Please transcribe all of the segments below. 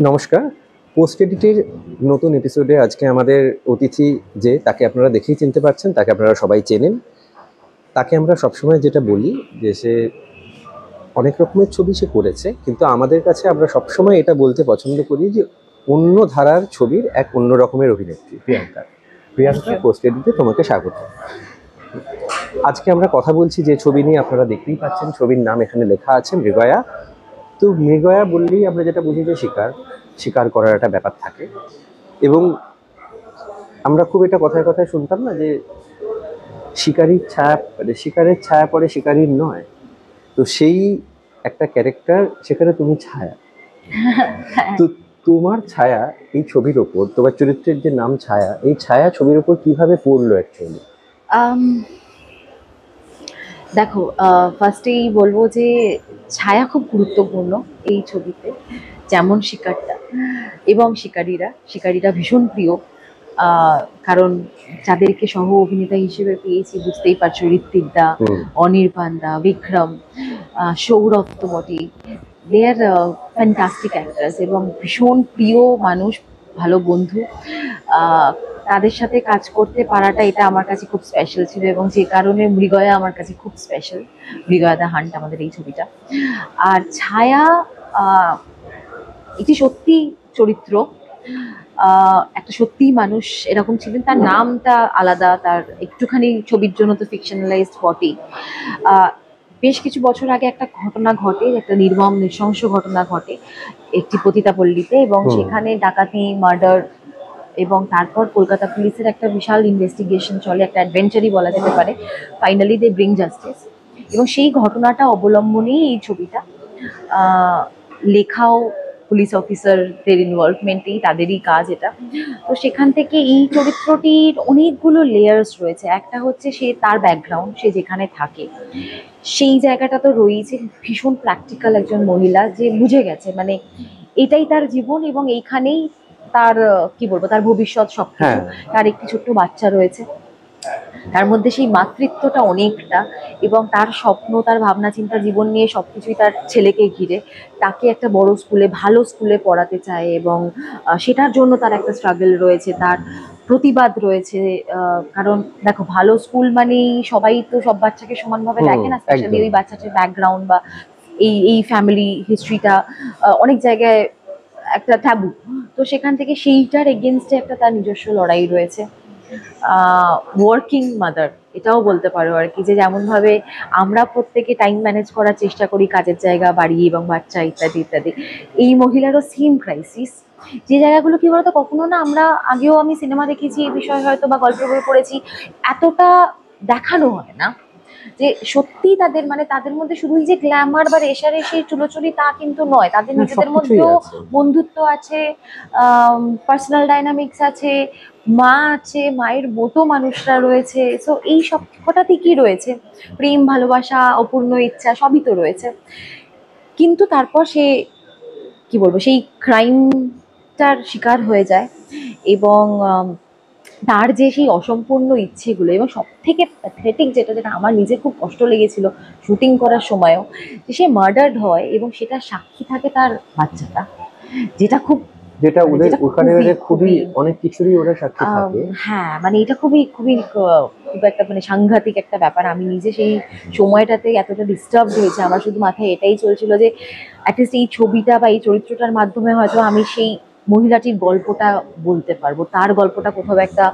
নমস্কার। পোস্ট এডিটের নতুন এপিসোডে আজকে আমাদের অতিথি তাকে আপনারা দেখেই চিনতে পারছেন, তাকে আপনারা সবাই চেনেন। তাকে আমরা সবসময় যেটা বলি যে সে অনেক রকমের ছবি সে করেছে, কিন্তু আমাদের কাছে আমরা সবসময় এটা বলতে পছন্দ করি যে অন্য ধারার ছবির এক অন্য রকমের অভিনেত্রী প্রিয়াঙ্কা। প্রিয়াঙ্কা, পোস্ট এডিটে তোমাকে স্বাগত। আজকে আমরা কথা বলছি যে ছবি নিয়ে, আপনারা দেখতেই পাচ্ছেন ছবির নাম এখানে লেখা আছে মৃগয়া। তো মৃগয়া বললেই আমরা যেটা বুঝি যে শিকার করার একটা ব্যাপার থাকে, এবং আমরা খুব এটা কথায় কথায় শুনতাম না যে শিকারীর ছায়া, মানে শিকারের ছায়া পড়ে শিকারীর নয়। তো সেই একটা ক্যারেক্টার, সেখানে তুমি ছায়া। তো তোমার ছায়া এই ছবির ওপর, তোমার চরিত্রের যে নাম ছায়া, এই ছায়া ছবির ওপর কিভাবে পড়লো অ্যাকচুয়ালি? দেখো, ফার্স্টেই বলবো যে ছায়া খুব গুরুত্বপূর্ণ এই ছবিতে, যেমন শিকারটা এবং শিকারীরা ভীষণ প্রিয়। কারণ যাদেরকে সহ অভিনেতা হিসেবে পেয়েছি বুঝতেই পারছো, ঋত্বিক দা, অনির্বাণ দা, বিক্রম, সৌরভ তো বটেই। দে আর ফ্যান্টাস্টিক অ্যাক্টার্স এবং ভীষণ প্রিয় মানুষ, ভালো বন্ধু। তাদের সাথে কাজ করতে পারাটা, এটা আমার কাছে খুব স্পেশাল ছিল, এবং যে কারণে মৃগয়া আমার কাছে খুব স্পেশাল। মৃগয়া দা হান্ট আমাদের এই ছবিটা। আর ছায়া একটি সত্যি চরিত্র, একটা সত্যি মানুষ এরকম ছিলেন। তার নামটা আলাদা, তার একটুখানি ছবির জন্য তো ফিকশনালাইজড বটেই। বেশ কিছু বছর আগে একটা ঘটনা ঘটে, একটা নির্মম নৃশংস ঘটনা ঘটে একটি পতিতাপল্লীতে, এবং সেখানে ডাকাতি, মার্ডার, এবং তারপর কলকাতা পুলিশের একটা বিশাল ইনভেস্টিগেশন চলে, একটা অ্যাডভেঞ্চারই বলা যেতে পারে। ফাইনালি দে ব্রিং জাস্টিস, এবং সেই ঘটনাটা অবলম্বনেই এই ছবিটা। লেখাও পুলিশ অফিসারদের ইনভলভমেন্টেই, তাদেরই কাজ এটা। তো সেখান থেকে এই চরিত্রটির অনেকগুলো লেয়ার্স রয়েছে। একটা হচ্ছে সে তার ব্যাকগ্রাউন্ড, সে যেখানে থাকে সেই জায়গাটা তো রয়েছে। ভীষণ প্র্যাকটিক্যাল একজন মহিলা, যে বুঝে গেছে মানে এটাই তার জীবন, এবং এইখানেই তার কি বলবো, তার ভবিষ্যৎ সবকিছু। তার একটি ছোট্ট বাচ্চা রয়েছে, তার মধ্যে সেই মাতৃত্বটা অনেকটা, এবং তার স্বপ্ন, তার ভাবনা চিন্তা, জীবন নিয়ে সবকিছুই তার ছেলেকে ঘিরে। তাকে একটা বড় স্কুলে, ভালো স্কুলে পড়াতে চায়, এবং সেটার জন্য তার একটা স্ট্রাগল রয়েছে, তার প্রতিবাদ রয়েছে। কারণ দেখো, ভালো স্কুল মানেই সবাই তো সব বাচ্চাকে সমানভাবে দেখে না, স্পেশালি ওই বাচ্চাটির ব্যাকগ্রাউন্ড বা এই ফ্যামিলি হিস্ট্রিটা অনেক জায়গায় একটা ট্যাবু। তো সেখান থেকে সেইটার এগেনস্টে একটা তার নিজস্ব লড়াই রয়েছে। ওয়ার্কিং মাদার এটাও বলতে পারো আর কি, যে যেমন ভাবে আমরা প্রত্যেকে টাইম ম্যানেজ করার চেষ্টা করি, কাজের জায়গা, বাড়ি এবং বাচ্চা ইত্যাদি ইত্যাদি, এই মহিলারও সেম ক্রাইসিস। যে জায়গাগুলো কি বলতো, কখনো না আমরা আগেও, আমি সিনেমা দেখেছি এই বিষয়ে হয়তো, বা গল্প বই পড়েছি, এতটা দেখানো হয় না যে সত্যি তাদের, মানে তাদের মধ্যে শুধুই যে গ্ল্যামার বা রেশারেশি চুলোচুরি তা কিন্তু নয়, তাদের নিজেদের মধ্যেও বন্ধুত্ব আছে, পার্সোনাল ডাইনামিক্স আছে, মা আছে, মায়ের মতো মানুষরা রয়েছে। সো এই সব কটাতে কি রয়েছে, প্রেম, ভালোবাসা, অপূর্ণ ইচ্ছা, সবই তো রয়েছে। কিন্তু তারপর সে কি বলবো, সেই ক্রাইমটার শিকার হয়ে যায়, এবং তার যে সেই অসম্পূর্ণ ইচ্ছেগুলো, এবং সব থেকে প্যাথেটিক যেটা, যেটা আমার নিজে খুব কষ্ট লেগেছিল শুটিং করার সময়ও, যে সে মার্ডার্ড হয় এবং সেটা সাক্ষী থাকে তার বাচ্চাটা, যেটা খুব, যেটা ওদের ওখানে খুবই অনেক কিছুরই ওরা সাক্ষী থাকে। হ্যাঁ, মানে এটা খুবই খুবই খুব একটা মানে সাংঘাতিক একটা ব্যাপার। আমি নিজে সেই সময়টাতে এতটা ডিস্টার্ব হয়েছে, আমার শুধু মাথায় এটাই চলছিল যে অ্যাটলিস্ট এই ছবিটা বা এই চরিত্রটার মাধ্যমে হয়তো আমি সেই মহিলাটির গল্পটা বলতে পারবো, তার গল্পটা কোথাও একটা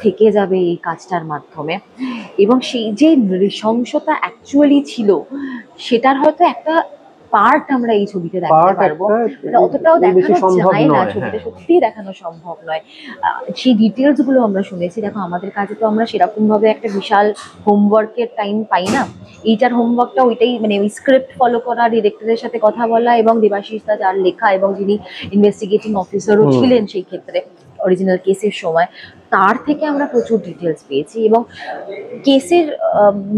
থেকে যাবে এই কাজটার মাধ্যমে। এবং সেই যে নৃশংসতা অ্যাকচুয়ালি ছিল, সেটার হয়তো একটা পার্ট আমরা এই ছবিতে দেখতে পারবো, মানে অতটাও দেখানো যায় না ছবিতে, সত্যিই দেখানো সম্ভব নয়। সেই ডিটেলস গুলো আমরা শুনেছি। দেখো, আমাদের কাছে তো আমরা সেরকম ভাবে একটা বিশাল হোমওয়ার্কের টাইম পাই না। এইটার হোমওয়ার্কটা ওইটাই, মানে ওই স্ক্রিপ্ট ফলো করা, ডিরেক্টরের সাথে কথা বলা, এবং দেবাশিস দা যার লেখা, এবং যিনি ইনভেস্টিগেটিং অফিসারও ছিলেন সেই ক্ষেত্রে অরিজিনাল কেসের সময়, তার থেকে আমরা প্রচুর ডিটেলস পেয়েছি। এবং কেসের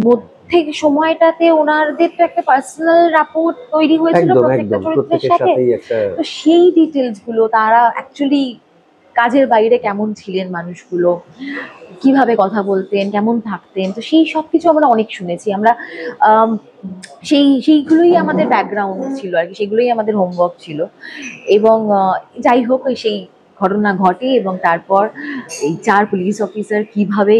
মধ্যে সময়টাতে ওনাদের তো একটা পার্সোনাল রাপোর্ট তৈরি হয়েছিল প্রত্যেকটা চরিত্রের সাথে। তো সেই ডিটেলস গুলো তারা অ্যাকচুয়ালি কাজের বাইরে কেমন ছিলেন মানুষগুলো, কিভাবে কথা বলতেন, কেমন থাকতেন, তো সেই সব কিছু আমরা অনেক শুনেছি। আমরা আম, সেইগুলোই আমাদের ব্যাকগ্রাউন্ড ছিল আর কি, সেগুলোই আমাদের হোমওয়ার্ক ছিল। এবং যাই হোক সেই ঘটনা ঘটে এবং তারপর এই 4 পুলিশ অফিসার কিভাবে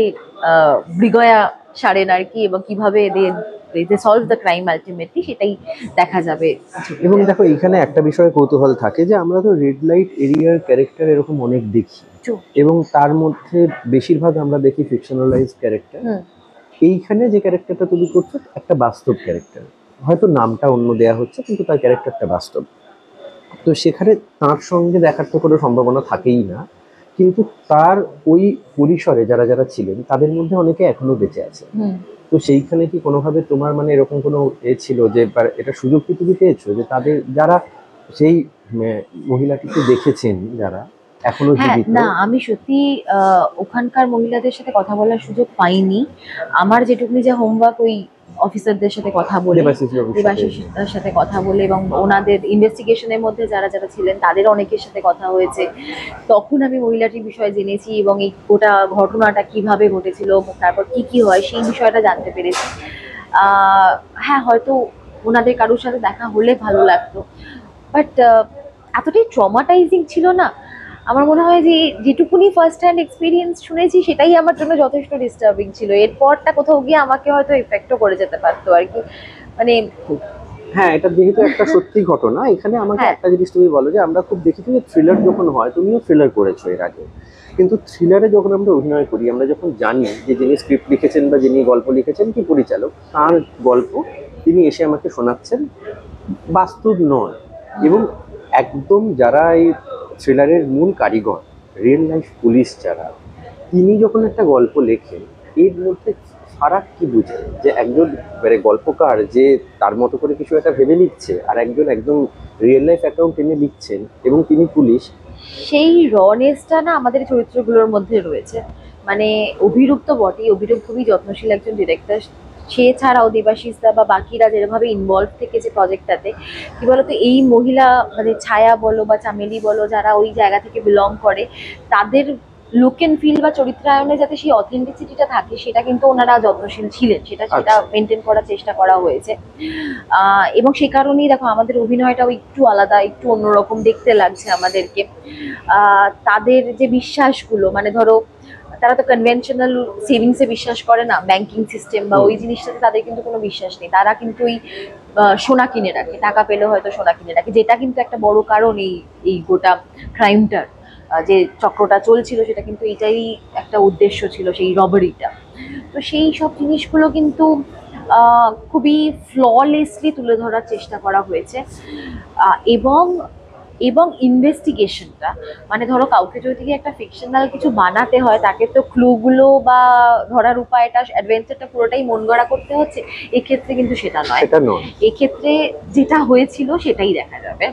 মৃগয়া সারেন আর কি, এবং কিভাবে দে সলভ দ্য ক্রাইম আলটিমেটলি, সেটাই দেখা যাবে এবং ছবিতে। দেখো এইখানে একটা বিষয়ে কৌতূহল থাকে যে আমরা তো রেড লাইট এরিয়ার ক্যারেক্টার এরকম অনেক দেখি, চুপ। এবং তার মধ্যে বেশিরভাগ আমরা দেখি ফিকশনালাইজ ক্যারেক্টার। হুম। এইখানে যে ক্যারেক্টারটা তুমি করছো একটা বাস্তব ক্যারেক্টার, হয়তো নামটা অন্য দেয়া হচ্ছে কিন্তু তার ক্যারেক্টারটা বাস্তব। তো সেখানে তার সঙ্গে দেখার তো কোনো সম্ভাবনা থাকেই না, কিন্তু তার ওই পরিসরে যারা যারা ছিলেন তাদের মধ্যে অনেকে এখনো বেঁচে আছে। হুম। তো সেইখানে কি কোনোভাবে তোমার মানে এরকম কোনো ছিল যে এটা সুযোগ কি তুমি পেয়েছো যে তাদের যারা সেই মহিলাটিকে দেখেছেন যারা এখনো হ্যাঁ, জীবিত? না আমি সত্যি ওখানকার মহিলাদের সাথে কথা বলার সুযোগ পাইনি। আমার যেটুকুনি যা হোমওয়ার্ক ওই অফিসারদের সাথে কথা বলে, দেবাশিস বাবুর সাথে। দেবাশিসের সাথে কথা বলে, এবং ওনাদের ইনভেস্টিগেশনের মধ্যে যারা যারা ছিলেন তাদের অনেকের সাথে কথা হয়েছে, তখন আমি মহিলাটির বিষয়ে জেনেছি এবং এই গোটা ঘটনাটা কিভাবে ঘটেছিল এবং তারপর কি কি হয় সেই বিষয়টা জানতে পেরেছি। হ্যাঁ, হয়তো ওনাদের কারোর সাথে দেখা হলে ভালো লাগতো, বাট এতটাই ট্রমাটাইজিং ছিল না। আমার মনে হয় যে যেটুকুনি ফার্স্ট হ্যান্ড এক্সপিরিয়েন্স শুনেছি সেটাই আমার জন্য যথেষ্ট ডিস্টার্বিং ছিল। এরপরটা কোথাও গিয়ে আমাকে হয়তো এফেক্টও করে যেতে পারতো আর কি, মানে। হ্যাঁ, এটা যেহেতু একটা সত্যি ঘটনা, এখানে আমাকে হ্যাঁ। একটা জিনিস তুমি বলো যে আমরা খুব দেখেছি যে থ্রিলার যখন হয়, তুমিও থ্রিলার করেছো এর আগে, কিন্তু থ্রিলারে যখন আমরা অভিনয় করি আমরা যখন জানি যে যিনি স্ক্রিপ্ট লিখেছেন বা যিনি গল্প লিখেছেন কি পরিচালক, তার গল্প তিনি এসে আমাকে শোনাচ্ছেন, বাস্তব নয়। এবং একদম যারা এই থ্রিলারের মূল কারিগর, রিয়েল লাইফ পুলিশ যারা, তিনি যখন একটা গল্প লেখেন এর মধ্যে ফারাক কি বুঝেন যে একজন মানে গল্পকার যে তার মতো করে কিছু একটা ভেবে লিখছে, আর একজন একদম রিয়েল লাইফ অ্যাকাউন্ট টেনে লিখছেন এবং তিনি পুলিশ। সেই রনেসটা না আমাদের চরিত্রগুলোর মধ্যে রয়েছে। মানে অভিরূপ তো বটেই, অভিরূপ খুবই যত্নশীল একজন ডিরেক্টর। সে ছাড়াও দেবাশিস দা বা বাকিরা যেভাবে ইনভলভ থেকে যে প্রজেক্টটাতে, কি বলতো, এই মহিলা মানে ছায়া বলো বা চামেলি বলো যারা ওই জায়গা থেকে বিলং করে, তাদের লুক এন্ড ফিল বা চরিত্রায়নে যাতে সেই অথেন্টিসিটিটা থাকে সেটা কিন্তু ওনারা যত্নশীল ছিলেন, সেটা আচ্ছা। মেনটেন করার চেষ্টা করা হয়েছে। এবং সেই কারণেই দেখো আমাদের অভিনয়টাও একটু আলাদা, একটু অন্যরকম দেখতে লাগছে আমাদেরকে। তাদের যে বিশ্বাসগুলো, মানে ধরো তারা তো কনভেনশনাল সেভিংসে বিশ্বাস করে না, ব্যাংকিং সিস্টেম বা ওই জিনিসটাতে তাদের কিন্তু কোনো বিশ্বাস নেই। তারা কিন্তু ওই সোনা কিনে রাখে, টাকা পেলে হয়তো সোনা কিনে রাখে, যেটা কিন্তু একটা বড় কারণ এই এই গোটা ক্রাইমটার যে চক্রটা চলছিল, সেটা কিন্তু এটাই একটা উদ্দেশ্য ছিল, সেই রবারিটা। তো সেই সব জিনিসগুলো কিন্তু খুবই ফ্ললেসলি তুলে ধরার চেষ্টা করা হয়েছে। এবং এবং ইনভেস্টিগেশনটা, মানে ধরো কাউকে যদি একটা ফিকশনাল কিছু বানাতে হয় তাকে তো ক্লুগুলো বা ধরার উপায়টা, অ্যাডভেঞ্চারটা পুরোটাই মন গড়া করতে হচ্ছে। এক্ষেত্রে কিন্তু সেটা নয়। সেটা নয়। এক্ষেত্রে যেটা হয়েছিল সেটাই দেখা যাবে।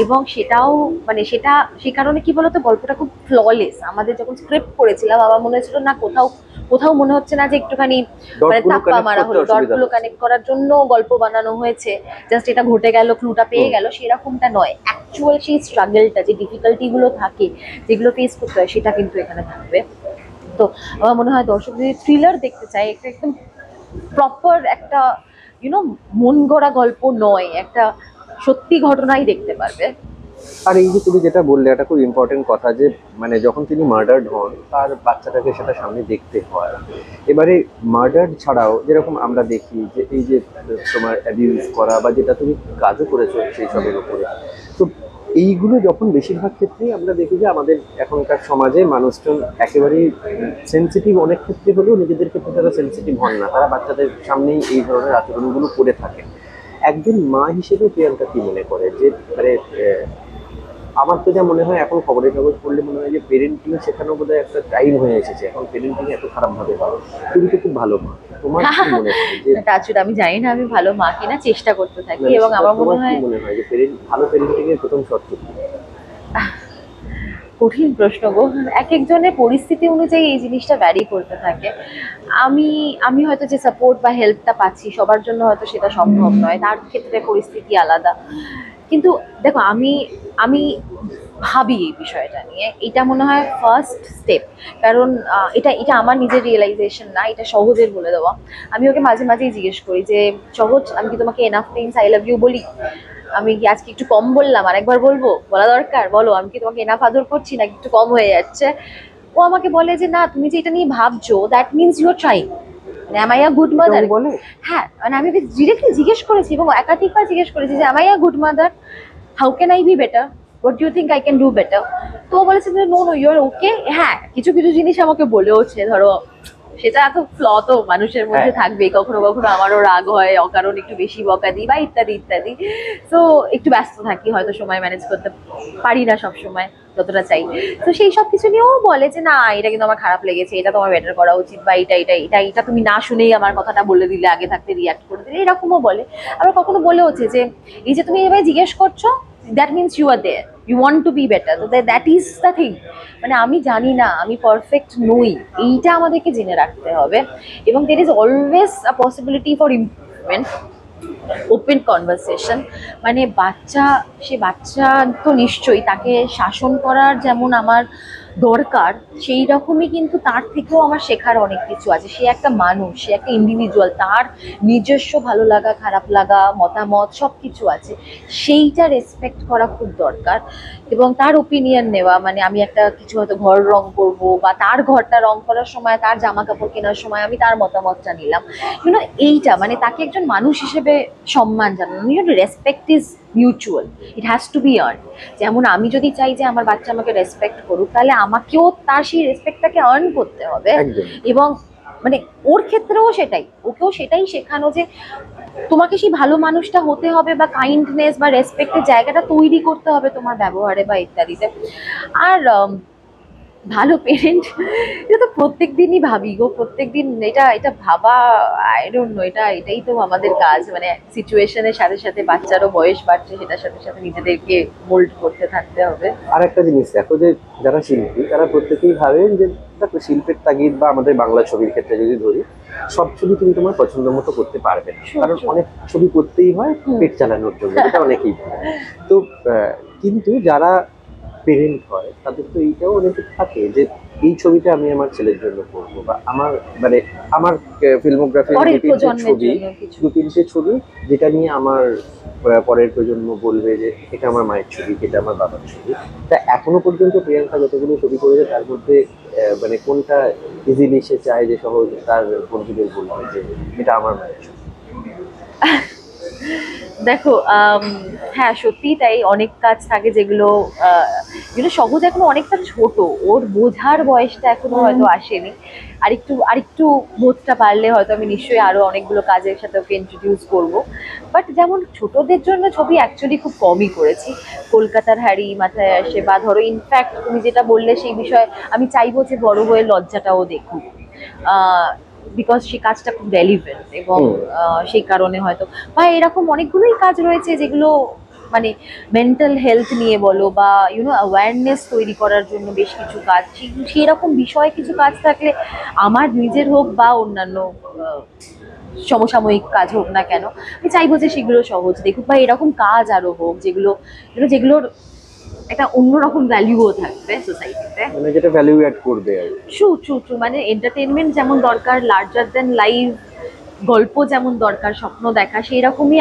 এবং সেটাও মানে সেটা সে কারণে কি বলতো, গল্পটা খুব ফ্ললেস। আমাদের যখন স্ক্রিপ্ট করেছিলাম আমার মনে হচ্ছিল না কোথাও কোথাও মনে হচ্ছে না যে একটুখানি মানে ডটগুলো ধাপ্পা কানেক্ট মারা করতে হলো, অসুবিধা ডটগুলো হচ্ছে। কানেক্ট করার জন্য গল্প বানানো হয়েছে, জাস্ট এটা ঘটে গেল, ক্লুটা পেয়ে গেল, সেরকমটা নয়। অ্যাকচুয়াল সেই স্ট্রাগলটা, যে ডিফিকাল্টি গুলো থাকে, যেগুলো ফেস করতে হয়, সেটা কিন্তু এখানে থাকবে। তো আমার মনে হয় দর্শক যদি থ্রিলার দেখতে চায়, একটা একদম প্রপার একটা মন গড়া গল্প নয়, একটা সত্যি ঘটনাই দেখতে পারবে। আর এই যে তুমি যেটা বললে এটা খুব ইম্পর্টেন্ট কথা যে মানে যখন তিনি মার্ডার্ড হন তার বাচ্চাটাকে সেটা সামনে দেখতে হয়। এবারে মার্ডার ছাড়াও যেরকম আমরা দেখি যে এই যে তোমার অ্যাবিউজ করা বা যেটা তুমি কাজও করেছো সেই সবের উপরে, তো এইগুলো যখন বেশিরভাগ ক্ষেত্রেই আমরা দেখি যে আমাদের এখনকার সমাজে মানুষজন একেবারেই সেন্সিটিভ, অনেক ক্ষেত্রে হলেও নিজেদের ক্ষেত্রে তারা সেন্সিটিভ হন না, তারা বাচ্চাদের সামনেই এই ধরনের আচরণগুলো করে থাকে। একজন মা হিসেবে প্রিয়াঙ্কা কি মনে করে যে মানে আমার তো যা মনে হয় এখন খবরের কাগজ পড়লে মনে হয় যে পেরেন্টিং শেখানো বোধহয় একটা টাইম হয়ে এসেছে, এখন পেরেন্টিং এত খারাপ ভাবে হয়। তুমি তো খুব ভালো মা, তোমার কি মনে হয় যে তাছাড়া আমি জানি না আমি ভালো মা কিনা, চেষ্টা করতে থাকি। মানে এবং আমার তোমার মনে কি হয় মনে হয় যে ভালো পেরেন্টিং এর প্রথম শর্ত কি? কঠিন প্রশ্ন গো। এক একজনের পরিস্থিতি অনুযায়ী এই জিনিসটা ভ্যারি করতে থাকে। আমি আমি হয়তো যে সাপোর্ট বা হেল্পটা পাচ্ছি সবার জন্য হয়তো সেটা সম্ভব নয়, তার ক্ষেত্রে পরিস্থিতি আলাদা। কিন্তু দেখো আমি আমি ভাবি এই বিষয়টা নিয়ে। এটা মনে হয় ফার্স্ট স্টেপ। কারণ এটা এটা আমার নিজের রিয়েলাইজেশন না, এটা সহজের বলে দেওয়া। আমি ওকে মাঝে মাঝেই জিজ্ঞেস করি যে সহজ, আমি কি তোমাকে enough times I love you বলি? আমি কি আজকে একটু কম বললাম, আরেকবার বলবো? বলা দরকার? বলো, আমি কি তোমাকে এনাফ আদর করছি নাকি একটু কম হয়ে যাচ্ছে? ও আমাকে বলে যে না, তুমি যে এটা নিয়ে ভাবছো that means you are trying. মানে am I a good এটাও mother? বলে? হ্যাঁ, মানে আমি ডিরেক্টলি জিজ্ঞেস করেছি এবং একাধিকবার জিজ্ঞেস করেছি যে am I a good mother? How can I be better? What do you think I can do better? তো ও বলেছে যে নো নো ইউ আর ওকে। হ্যাঁ, কিছু কিছু জিনিস আমাকে বলেওছে, ধরো সেটা এত ফ্ল তো মানুষের মধ্যে হ্যাঁ। থাকবে, কখনো কখনো আমারও রাগ হয়, অকারণ একটু বেশি বকা দিই বা ইত্যাদি ইত্যাদি। তো একটু ব্যস্ত থাকি, হয়তো সময় ম্যানেজ করতে পারি না সব সময় যতটা চাই। তো সেই সব কিছু নিয়েও বলে যে না, এটা কিন্তু আমার খারাপ লেগেছে, এটা তোমার বেটার করা উচিত, বা এটা এটা এটা এটা তুমি না শুনেই আমার কথাটা বলে দিলে, আগে থাকতে রিয়াক্ট করে দিলে, এরকমও বলে। আবার কখনো বলে হচ্ছে যে এই যে তুমি এভাবে জিজ্ঞেস করছো, that means you are there, you want to be better, তো দ্যাট ইজ দ্য থিং। মানে আমি জানি না, আমি পারফেক্ট নই, এইটা আমাদেরকে জেনে রাখতে হবে। এবং there is always a possibility for improvement, open conversation. মানে সে বাচ্চা তো নিশ্চয়ই, তাকে শাসন করার যেমন আমার দরকার, সেই রকমই কিন্তু তার থেকেও আমার শেখার অনেক কিছু আছে। সে একটা মানুষ, সে একটা ইন্ডিভিজুয়াল, তার নিজস্ব ভালো লাগা, খারাপ লাগা, মতামত সব কিছু আছে। সেইটা রেসপেক্ট করা খুব দরকার এবং তার ওপিনিয়ন নেওয়া। মানে আমি একটা কিছু হয়তো ঘর রং করব, বা তার ঘরটা রং করার সময়, তার জামা কাপড় কেনার সময় আমি তার মতামতটা নিলাম। এইটা মানে তাকে একজন মানুষ হিসেবে সম্মান জানানো। Respect is mutual, it has to be earn. যেমন আমি যদি চাই যে আমার বাচ্চা আমাকে রেসপেক্ট করুক, তাহলে আমাকেও তার সেই রেসপেক্টটাকে আর্ন করতে হবে। একদম। এবং মানে ওর ক্ষেত্রেও সেটাই, ওকেও সেটাই শেখানো যে তোমাকে সেই ভালো মানুষটা হতে হবে, বা কাইন্ডনেস বা রেসপেক্টের জায়গাটা তৈরি করতে হবে তোমার ব্যবহারে বা ইত্যাদিতে। আর ভালো পেরেন্ট, এটা তো প্রত্যেক দিনই ভাবি গো, প্রত্যেক দিন এটা এটা ভাবা। আই ডোন্ট নো, এটাই তো আমাদের কাজ। মানে সিচুয়েশনের সাথে সাথে বাচ্চারও বয়স বাড়ছে, সেটার সাথে সাথে নিজেদেরকে মোল্ড করতে থাকতে হবে। আর একটা জিনিস দেখো, যে যারা শিল্পী তারা প্রত্যেকেই ভাবেন যে দেখো, শিল্পের তাগিদ বা আমাদের বাংলা ছবির ক্ষেত্রে যদি ধরি, সব ছবি তুমি তোমার পছন্দ মতো করতে পারবে না, কারণ অনেক ছবি করতেই হয় পেট চালানোর জন্য, এটা অনেকেই ভাবে। তো কিন্তু যারা পেরেন্ট হয় তাদের তো এইটাও অনেকে থাকে যে এই ছবিটা আমি আমার ছেলের জন্য করবো, বা আমার মানে আমার ফিল্মোগ্রাফির পরের দু তিনটে প্রজন্মের ছবি, জন্য কিছু। দু তিনটে ছবি যেটা নিয়ে আমার পরের প্রজন্ম বলবে যে এটা আমার মায়ের ছবি, এটা আমার বাবার ছবি। তা এখনো পর্যন্ত প্রিয়াঙ্কা যতগুলো ছবি করেছে তার মধ্যে মানে কোনটা ইজিলি সে চায় যে সহজ তার বন্ধুদের বলবে যে এটা আমার মায়ের ছবি? দেখো, হ্যাঁ সত্যিই তাই, অনেক কাজ থাকে যেগুলো যেগুলো সহজ, এখনো অনেকটা ছোট, ওর বোঝার বয়সটা এখনো হয়তো আসেনি। আরেকটু বোধটা পারলে হয়তো আমি নিশ্চয়ই আরো অনেকগুলো কাজের সাথে ওকে ইন্ট্রোডিউস করবো। বাট যেমন ছোটদের জন্য ছবি অ্যাকচুয়ালি খুব কমই করেছি। কলকাতার হ্যারি মাথায় আসে, বা ধরো ইনফ্যাক্ট তুমি যেটা বললে সেই বিষয়ে আমি চাইবো যে বড় হয়ে লজ্জাটাও দেখুক, বিকজ সেই কাজটা খুব রেলিভেন্ট। এবং সেই কারণে হয়তো, বা এরকম অনেকগুলোই কাজ রয়েছে যেগুলো মানে মেন্টাল হেলথ নিয়ে বলো, বা অ্যাওয়ারনেস তৈরি করার জন্য বেশ কিছু কাজ, সেই রকম বিষয়ে কিছু কাজ থাকলে আমার নিজের হোক বা অন্যান্য সমসাময়িক কাজ হোক না কেন, আমি চাইবো যে সেগুলো সহজ দেখুক, বা এরকম কাজ আরো হোক যেগুলোর একটা অন্যরকম ভ্যালুও থাকবে সোসাইটিতে। মানে যেটা ভ্যালু অ্যাড করবে আর কি। ট্রু ট্রু ট্রু, মানে এন্টারটেনমেন্ট যেমন দরকার, লার্জার দেন লাইফ গল্প যেমন দরকার, স্বপ্ন দেখা সেই রকমই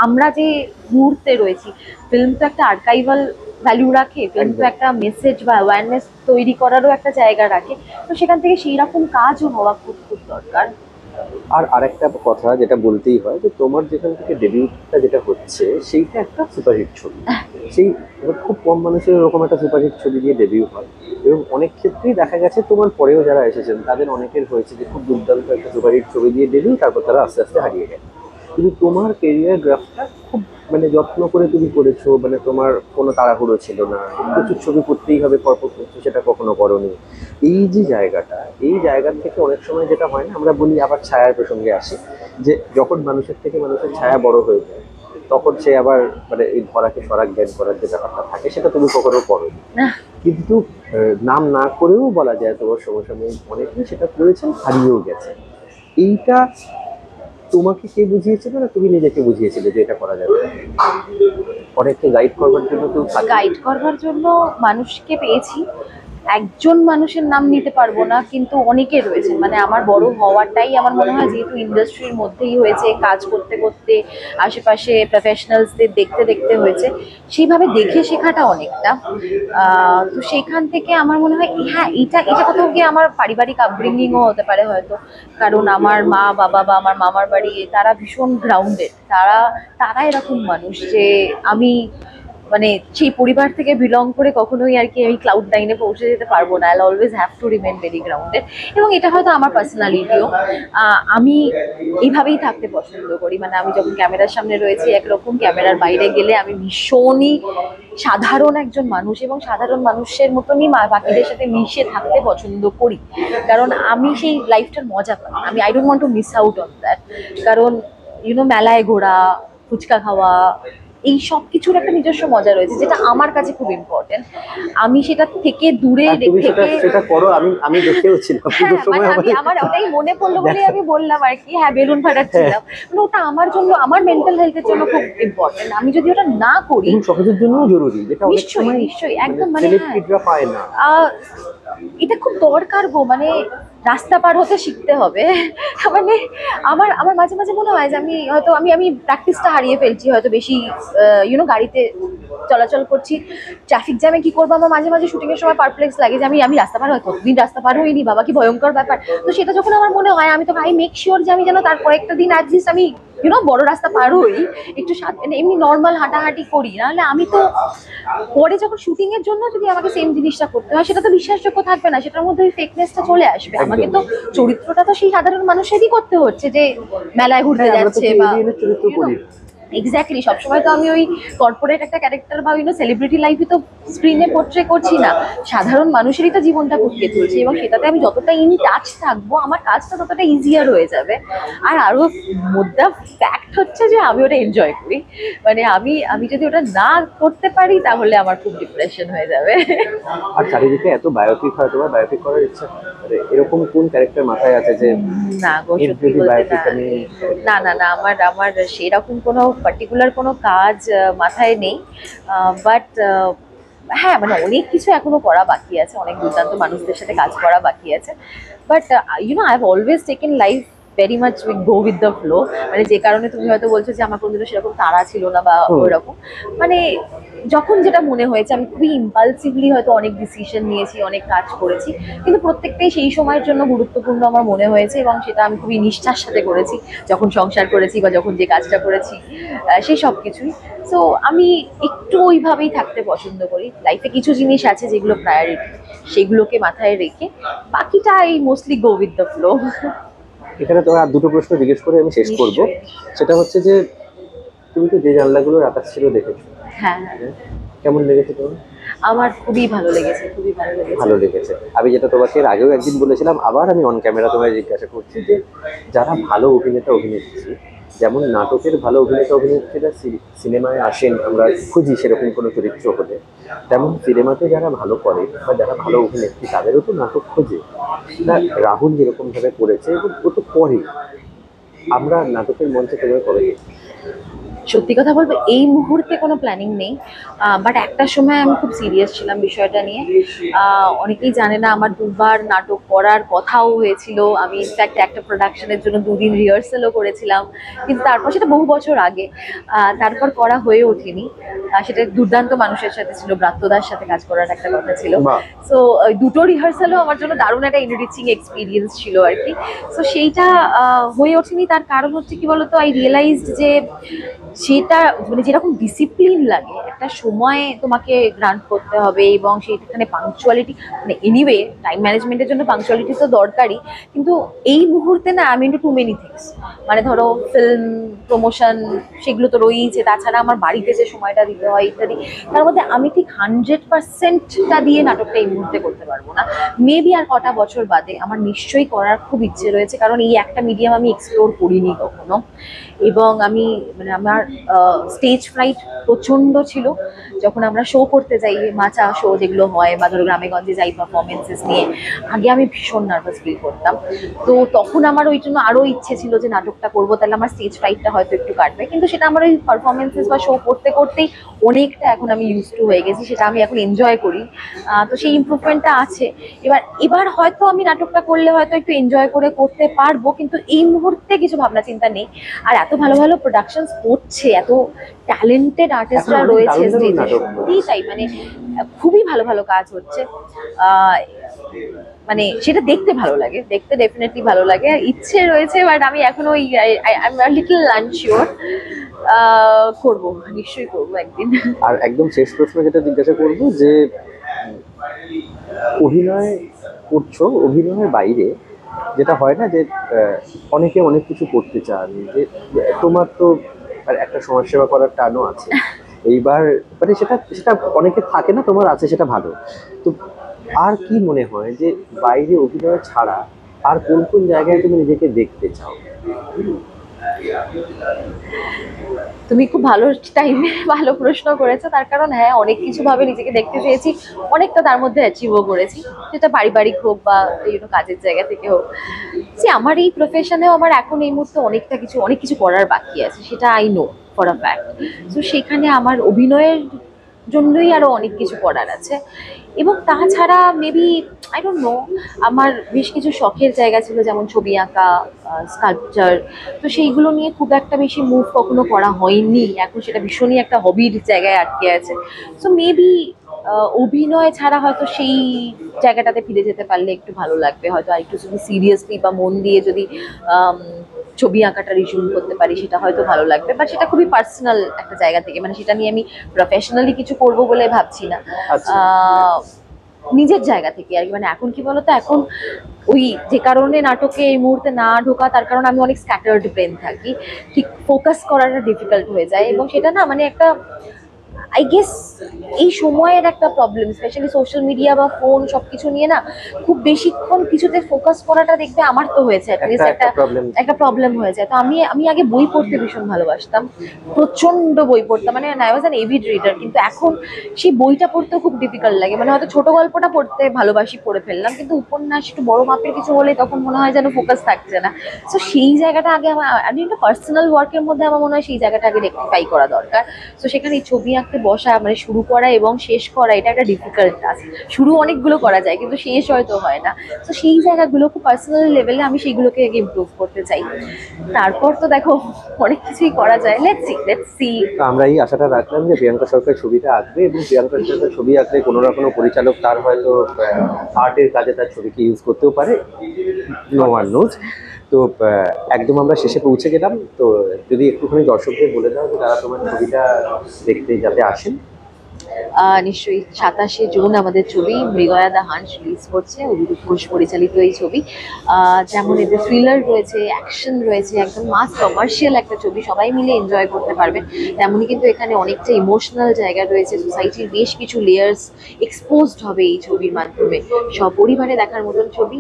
আমরা যে মুহূর্তে রয়েছি, ফিল্ম তো একটা আর্কাইভাল ভ্যালু রাখে, ফিল্ম তো একদম। একটা মেসেজ বা অ্যাওয়ারনেস তৈরি করারও একটা জায়গা রাখে। তো সেখান থেকে সেই রকম কাজও হওয়া খুব খুব দরকার। আর আরেকটা কথা যেটা বলতেই হয়, যে তোমার যেখান থেকে ডেবিউটটা যেটা হচ্ছে সেইটা একটা সুপারহিট ছবি। সেই এবার খুব কম মানুষের এরকম একটা সুপারহিট ছবি দিয়ে ডেবিউ হয়, এবং অনেক ক্ষেত্রেই দেখা গেছে তোমার পরেও যারা এসেছেন তাদের অনেকের হয়েছে যে খুব দুর্দান্ত একটা সুপারহিট ছবি দিয়ে ডেবিউ, তারপর তারা আস্তে আস্তে হারিয়ে গেছে। কিন্তু তোমার কেরিয়ার গ্রাফটা খুব মানে যত্ন করে তুমি করেছো, মানে তোমার কোনো তাড়াহুড়ো ছিল না, প্রচুর ছবি করতেই হবে পরপর করছো সেটা কখনো করোনি। এই যে জায়গাটা, এই জায়গা থেকে অনেক সময় যেটা হয় না, আমরা বলি আবার ছায়ার প্রসঙ্গে আসি, যে যখন মানুষের থেকে মানুষের ছায়া বড় হয়ে যায় তখন সে আবার মানে এই ধরাকে সরাক জ্ঞান করার যে ব্যাপারটা থাকে সেটা তুমি কখনো করো। কিন্তু নাম না করেও বলা যায় তোমার সমসাময়িক অনেকেই সেটা করেছেন, হারিয়েও গেছে। এইটা তোমাকে কে বুঝিয়েছিল, না তুমি নিজেকে বুঝিয়েছিলে যে এটা করা যাবে? অনেককে গাইড করবার জন্য কেউ থাকে? গাইড করবার জন্য মানুষকে পেয়েছি, একজন মানুষের নাম নিতে পারবো না, কিন্তু অনেকে রয়েছে। মানে আমার বড় হওয়াটাই আমার মনে হয় যেহেতু ইন্ডাস্ট্রির মধ্যেই হয়েছে, কাজ করতে করতে আশেপাশে প্রফেশনালসদের দেখতে দেখতে হয়েছে, সেইভাবে দেখে শেখাটা অনেকটা। তো সেখান থেকে আমার মনে হয় হ্যাঁ, এটা এটা কোথাও গিয়ে আমার পারিবারিক আপব্রিঙ্গিংও হতে পারে হয়তো, কারণ আমার মা বাবা বা আমার মামার বাড়ি তারা ভীষণ গ্রাউন্ডেড, তারা তারা এরকম মানুষ যে আমি মানে সেই পরিবার থেকে বিলং করে কখনোই আর কি আমি ক্লাউড নাইনে পৌঁছে যেতে পারবো না। I always have to remain very grounded, এবং এটা হয়তো আমার পার্সোনালিটিও। আমি এইভাবেই থাকতে পছন্দ করি। মানে আমি যখন ক্যামেরার সামনে রয়েছি একরকম, ক্যামেরার বাইরে গেলে আমি ভীষণই সাধারণ একজন মানুষ, এবং সাধারণ মানুষের মতনই বাকিদের সাথে মিশে থাকতে পছন্দ করি, কারণ আমি সেই লাইফটার মজা পাই। I don't want to miss out on that. কারণ মেলায় ঘোরা, ফুচকা খাওয়া, এই সব কিছুর একটা নিজস্ব মজা রয়েছে, যেটা আমার কাছে খুব ইম্পর্টেন্ট। আমি সেটা থেকে দূরে আর তুমি সেটা থেকে সেটা করো, আমি আমি দেখেও ছিলাম হ্যাঁ, পুজোর সময় মানে আমার ওটাই মনে পড়লো বলেই আমি বললাম আর কি, হ্যাঁ বেলুন ফাটাচ্ছিলাম। মানে ওটা আমার জন্য, আমার মেন্টাল হেলথের জন্য খুব ইম্পর্টেন্ট। আমি যদি ওটা না করি, সমাজের জন্য জরুরি, যেটা অনেক নিশ্চয়ই সময় নিশ্চয়ই একদম মানে হ্যাঁ, সেলিব্রিটিরা পায় না। এটা খুব দরকার গো। মানে রাস্তা পার হতে শিখতে হবে। মানে আমার আমার মাঝে মাঝে মনে হয় যে আমি হয়তো আমি প্র্যাকটিসটা হারিয়ে ফেলছি হয়তো, বেশি গাড়িতে চলাচল করছি, ট্রাফিক জ্যামে কি করবো, আমার মাঝে মাঝে শুটিং এর সময় পারপ্লেক্স লাগে যে আমি রাস্তা পার হয়, কতদিন রাস্তা পার হইনি বাবা, কি ভয়ঙ্কর ব্যাপার। তো সেটা যখন আমার মনে হয়, আমি তো ভাই মেক শিওর যে আমি যেন তার কয়েকটা দিন অ্যাটলিস্ট আমি বড় রাস্তা পার হই, একটু এমনি নর্মাল হাঁটাহাঁটি করি, নাহলে আমি তো পরে যখন শুটিং এর জন্য যদি আমাকে সেম জিনিসটা করতে হয়, সেটা তো বিশ্বাসযোগ্য থাকবে না, সেটার মধ্যে ওই ফেকনেসটা চলে আসবে। আমাকে তো চরিত্রটা তো সেই সাধারণ মানুষেরই করতে হচ্ছে যে মেলায় ঘুরতে যাচ্ছে বা চরিত্র করি। এক্স্যাক্টলি, সবসময় তো আমি ওই কর্পোরেট একটা ক্যারেক্টার বা সেলিব্রিটি লাইফই তো স্ক্রিনে পোর্ট্রে করছি না, সাধারণ মানুষেরই তো জীবনটা ফুটিয়ে তুলছি, এবং সেটাতে আমি যতটা ইন টাচ থাকবো আমার কাজটা ততটা ইজিয়ার হয়ে যাবে। আর আরো মোদ্দা ফ্যাক্ট হচ্ছে যে আমি ওটা এনজয় করি। মানে আমি যদি ওটা না করতে পারি তাহলে আমার খুব ডিপ্রেশন হয়ে যাবে। আর চারিদিকে এত বায়োপিক হয়, তোমার বায়োপিক করার ইচ্ছা? এরকম কোন ক্যারেক্টার মাথায় আছে যে না গো, এর সত্যি যদি বলতে বায়োপিক না, আমি না না না, আমার সেরকম কোনো পার্টিকুলার কোনো কাজ মাথায় নেই। বাট হ্যাঁ, মানে অনেক কিছু এখনো করা বাকি আছে, অনেক দুর্দান্ত মানুষদের সাথে কাজ করা বাকি আছে। But I have always taken life very much go with the flow. মানে যে কারণে তুমি হয়তো বলছো যে আমার কোনোদিনও সেরকম তাড়া ছিল না বা ওইরকম, মানে যখন যেটা মনে হয়েছে আমি খুবই ইম্পালসিভলি হয়তো অনেক ডিসিশন নিয়েছি, অনেক কাজ করেছি, কিন্তু প্রত্যেকটাই সেই সময়ের জন্য গুরুত্বপূর্ণ আমার মনে হয়েছে, এবং সেটা আমি খুবই নিষ্ঠার সাথে করেছি, যখন সংসার করেছি বা যখন যে কাজটা করেছি সেই সব কিছুই। সো আমি একটু ওইভাবেই থাকতে পছন্দ করি। লাইফে কিছু জিনিস আছে যেগুলো প্রায়োরিটি, সেগুলোকে মাথায় রেখে বাকিটা এই mostly go with the flow. এখানে তোমার আর দুটো প্রশ্ন জিজ্ঞেস করে আমি শেষ করব। সেটা হচ্ছে যে তুমি তো যে জানলাগুলোর আকাশ ছিল দেখেছো, হ্যাঁ, কেমন লেগেছে তোমার? আমার খুবই ভালো লেগেছে, খুবই ভালো লেগেছে। ভালো লেগেছে। আমি যেটা তোমাকে এর আগেও একদিন বলেছিলাম, আবার আমি অন ক্যামেরা তোমায় জিজ্ঞাসা করছি যে যারা ভালো অভিনেতা অভিনেত্রী, যেমন নাটকের ভালো অভিনেতা অভিনেত্রীরা সিনেমায় আসেন, আমরা খুঁজি সেরকম কোনো চরিত্র হলে, তেমন সিনেমাতে যারা ভালো করে বা যারা ভালো অভিনেত্রী তাদেরও তো নাটক খোঁজে না। রাহুল যেরকম ভাবে করেছে এবং ও তো করে, আমরা নাটকের মঞ্চে তোমায় করে। সত্যি কথা বলবো, এই মুহূর্তে কোনো প্ল্যানিং নেই, বাট একটা সময় আমি খুব সিরিয়াস ছিলাম বিষয়টা নিয়ে। অনেকেই জানে না, আমার দুবার নাটক করার কথাও হয়েছিল। আমি ইনফ্যাক্ট একটা প্রোডাকশনের জন্য 2 দিন রিহার্সেলও করেছিলাম, কিন্তু তারপর সেটা বহু বছর আগে, তারপর করা হয়ে ওঠেনি। সেটা দুর্দান্ত মানুষের সাথে ছিল, ব্রাত্যদার সাথে কাজ করার একটা কথা ছিল। সো দুটো রিহার্সালও আমার জন্য দারুণ একটা এনরিচিং এক্সপিরিয়েন্স ছিল আর কি। সো সেইটা হয়ে ওঠেনি, তার কারণ হচ্ছে কি বলতো, আই রিয়েলাইজড যে সেটা মানে যেরকম ডিসিপ্লিন লাগে, একটা সময় তোমাকে গ্রান্ট করতে হবে, এবং সেখানে পাংচুয়ালিটি, মানে এনিওয়ে টাইম ম্যানেজমেন্টের জন্য পাংচুয়ালিটি তো দরকারই, কিন্তু এই মুহূর্তে না আমি ইন্টু টু মেনি থিংস। মানে ধরো ফিল্ম প্রমোশন, সেগুলো তো রয়েইছে, তাছাড়া আমার বাড়িতে যে সময়টা দিতে হয় ইত্যাদি, তার মধ্যে আমি ঠিক 100%টা দিয়ে নাটকটা এই মুহূর্তে করতে পারবো না। মেবি আর কটা বছর বাদে আমার নিশ্চয়ই করার খুব ইচ্ছে রয়েছে, কারণ এই একটা মিডিয়াম আমি এক্সপ্লোর করিনি কখনো, এবং আমি মানে স্টেজ ফ্রাইট প্রচণ্ড ছিল যখন আমরা শো করতে যাই, মাচা শো যেগুলো হয় বা ধরো গ্রামে গঞ্জে যাই পারফরমেন্সেস নিয়ে, আগে আমি ভীষণ নার্ভাস ফিল করতাম। তো তখন আমার ওই জন্য আরও ইচ্ছে ছিল যে নাটকটা করবো, তাহলে আমার স্টেজ ফ্রাইটটা হয়তো একটু কাটবে, কিন্তু সেটা আমার ওই পারফরমেন্সেস বা শো করতে করতেই অনেকটা এখন আমি ইউজ টু হয়ে গেছি, সেটা আমি এখন এনজয় করি। তো সেই ইমপ্রুভমেন্টটা আছে। এবার হয়তো আমি নাটকটা করলে হয়তো একটু এনজয় করে করতে পারবো, কিন্তু এই মুহূর্তে কিছু ভাবনা চিন্তা নেই। আর এত ভালো ভালো প্রোডাকশনস করছে, এত ট্যালেন্টেড আর্টিস্টরা এখন অনেক রয়েছে দারুণ দারুণ স্টেজে, নাটক সত্যিই তাই, মানে খুবই ভালো ভালো কাজ হচ্ছে। আহ, মানে সেটা দেখতে ভালো লাগে, দেখতে ডেফিনেটলি ভালো লাগে, আর ইচ্ছে রয়েছে, বাট আমি এখনো ওই লিটল আনশিওর। করবো, নিশ্চয়ই করবো একদিন। আর একদম শেষ প্রশ্ন যেটা জিজ্ঞাসা করবো যে অভিনয় করছো, অভিনয়ের বাইরে যেটা হয় না যে অনেকে অনেক কিছু করতে চান, যে তোমার তো আর একটা সমাজসেবা করার টানও আছে, এইবার মানে সেটা সেটা অনেকে থাকে না, তোমার আছে, সেটা ভালো। তো আর কি মনে হয় যে বাইরে অভিনয় ছাড়া আর কোন কোন জায়গায় তুমি নিজেকে দেখতে চাও? তুমি খুব ভালো টাইমে ভালো প্রশ্ন করেছো, তার কারণ হ্যাঁ, অনেক কিছু ভাবে নিজেকে দেখতে চেয়েছি, অনেকটা তার মধ্যে অ্যাচিভও করেছি, সেটা পারিবারিক হোক বা কাজের জায়গা থেকে হোক। আমার এই প্রফেশনেও আমার এখন এই মুহূর্তে অনেক কিছু করার বাকি আছে, সেটা I know for a fact. তো সেখানে আমার অভিনয়ের জন্যই আরো অনেক কিছু করার আছে। এবং তাছাড়া মেবি আই ডোন্ট নো, আমার বেশ কিছু শখের জায়গা ছিল, যেমন ছবি আঁকা, স্কাল্পচার। তো সেইগুলো নিয়ে খুব একটা বেশি মুভ কখনো করা হয়নি, এখন সেটা ভীষণই একটা হবির জায়গায় আটকে আছে। সো মেবি অভিনয় ছাড়া হয়তো সেই জায়গাটাতে ফিরে যেতে পারলে একটু ভালো লাগবে, হয়তো আর একটু যদি সিরিয়াসলি বা মন দিয়ে যদি ছবি আঁকাটা রিজিউম করতে পারি, সেটা হয়তো ভালো লাগবে। বাট সেটা খুবই পার্সোনাল একটা জায়গা থেকে, মানে সেটা নিয়ে আমি প্রফেশনালি কিছু করব বলে ভাবছি না। আচ্ছা। নিজের জায়গা থেকে আর কি, মানে এখন কি বলতো, এখন ওই যে কারণে নাটকে এই মুহূর্তে না ঢোকা, তার কারণ আমি অনেক স্ক্যাটার্ড ব্রেন থাকি, ঠিক ফোকাস করাটা ডিফিকাল্ট হয়ে যায়, এবং সেটা না মানে একটা আই গেস এই সময়ের একটা প্রবলেম, স্পেশালি সোশ্যাল মিডিয়া বা ফোন সবকিছু নিয়ে না খুব বেশিক্ষণ কিছুতে ফোকাস করাটা, দেখবে আমার তো হয়েছে একটা প্রবলেম হয়ে যায়। তো আমি আগে বই পড়তে ভীষণ ভালোবাসতাম, প্রচন্ড বই পড়তাম, মানে I was an evade reader, কিন্তু এখন সেই বইটা পড়তে খুব ডিফিকাল্ট লাগে। মানে হয়তো ছোট গল্পটা পড়তে ভালোবাসি, পড়ে ফেললাম, কিন্তু উপন্যাস একটু বড় মাপের কিছু হলে তখন মনে হয় যেন ফোকাস থাকছে না। তো সেই জায়গাটা আগে আমার পার্সোনাল ওয়ার্কের মধ্যে আমার মনে হয় সেই জায়গাটা আগে রেকটিফাই করা দরকার। তো সেখানে এই ছবি আঁকতে বসা, মানে শুরু করা এবং শেষ করা, এটা একটা ডিফিকাল্ট টাস্ক। শুরু অনেকগুলো করা যায়, কিন্তু শেষ হয়তো হয় না। তো সেই জায়গাগুলো খুব পার্সোনাল লেভেলে আমি সেইগুলোকে আগে ইমপ্রুভ করতে চাই। তারপর তো দেখো অনেক কিছুই করা যায়, লেটস সি। তো আমরা এই আশাটা রাখলাম যে প্রিয়াঙ্কা সরকার ছবিটা আঁকবে, এবং প্রিয়াঙ্কা সরকার ছবি আঁকলে কোনো না কোনো পরিচালক তার হয়তো আর্টের কাজে তার ছবিকে ইউজ করতেও পারে, নো ওয়ান নোজ। তো একদম আমরা শেষে পৌঁছে গেলাম। তো যদি একটুখানি দর্শকদের বলে দাও যে তারা তোমার ছবিটা দেখতে যাতে আসেন। নিশ্চয়ই 27শে জুন আমাদের ছবি মৃগয়া দা হান্স রিলিজ করছে, অভিরূপ ঘোষ পরিচালিত এই ছবি। যেমন এতে থ্রিলার রয়েছে, অ্যাকশন রয়েছে, একদম মাস কমার্শিয়াল একটা ছবি, সবাই মিলে এনজয় করতে পারবেন। তেমনই কিন্তু এখানে অনেকটা ইমোশনাল জায়গা রয়েছে, সোসাইটির বেশ কিছু লেয়ার্স এক্সপোজড হবে এই ছবির মাধ্যমে। সপরিবারে দেখার মতন ছবি,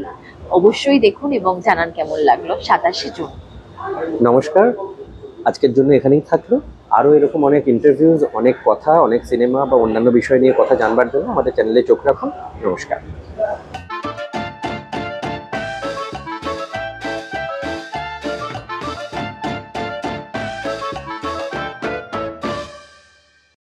অবশ্যই দেখুন এবং জানান কেমন লাগলো। 27শে জুন। নমস্কার, আজকের জন্য এখানেই থাকলো। আরও এরকম অনেক ইন্টারভিউজ, অনেক কথা, অনেক সিনেমা বা অন্যান্য বিষয় নিয়ে কথা জানবার জন্য আমাদের চ্যানেলে চোখ রাখুন। নমস্কার।